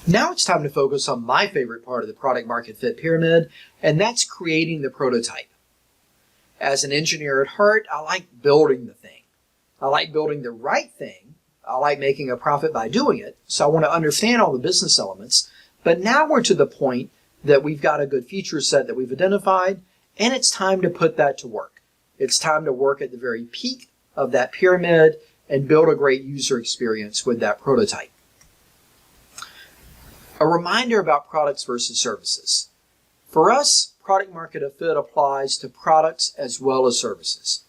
Now it's time to focus on my favorite part of the product market fit pyramid, and that's creating the prototype. As an engineer at heart, I like building the thing. I like building the right thing. I like making a profit by doing it, so I want to understand all the business elements. But now we're to the point that we've got a good feature set that we've identified, and it's time to put that to work. It's time to work at the very peak of that pyramid and build a great user experience with that prototype. A reminder about products versus services. For us, product market fit applies to products as well as services.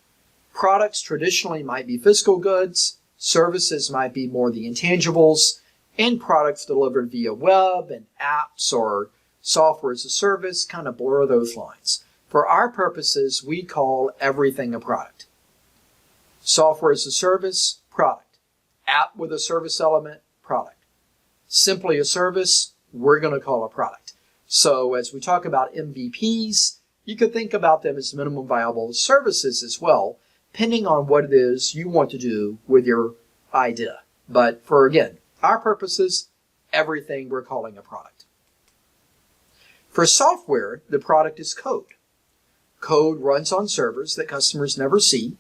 Products traditionally might be physical goods, services might be more the intangibles, and products delivered via web and apps or software as a service kind of blur those lines. For our purposes, we call everything a product. Software as a service, product. App with a service element, product. Simply a service, we're going to call a product. So as we talk about MVPs, you could think about them as minimum viable services as well, depending on what it is you want to do with your idea. But for, again, our purposes, everything we're calling a product. For software, the product is code. Code runs on servers that customers never see,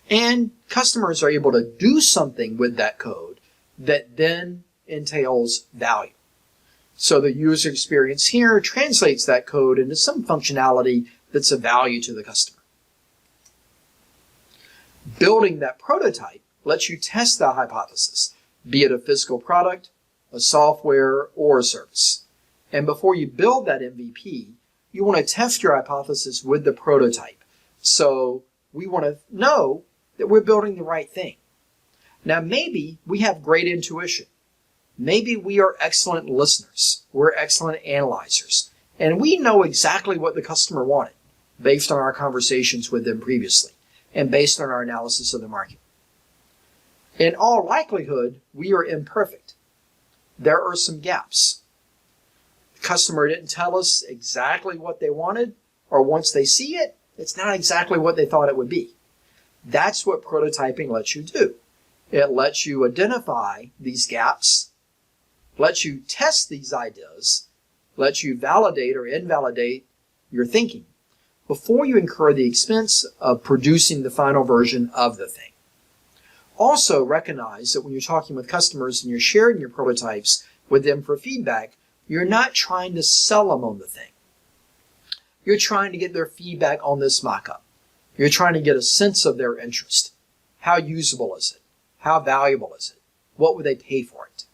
and customers are able to do something with that code that then entails value. So the user experience here translates that code into some functionality that's of value to the customer. Building that prototype lets you test the hypothesis, be it a physical product, a software, or a service. And before you build that MVP, you want to test your hypothesis with the prototype. So we want to know that we're building the right thing. Now, maybe we have great intuition. Maybe we are excellent listeners. We're excellent analyzers. And we know exactly what the customer wanted based on our conversations with them previously and based on our analysis of the market. In all likelihood, we are imperfect. There are some gaps. The customer didn't tell us exactly what they wanted, or once they see it, it's not exactly what they thought it would be. That's what prototyping lets you do. It lets you identify these gaps, lets you test these ideas, lets you validate or invalidate your thinking before you incur the expense of producing the final version of the thing. Also recognize that when you're talking with customers and you're sharing your prototypes with them for feedback, you're not trying to sell them on the thing. You're trying to get their feedback on this mock-up. You're trying to get a sense of their interest. How usable is it? How valuable is it? What would they pay for it?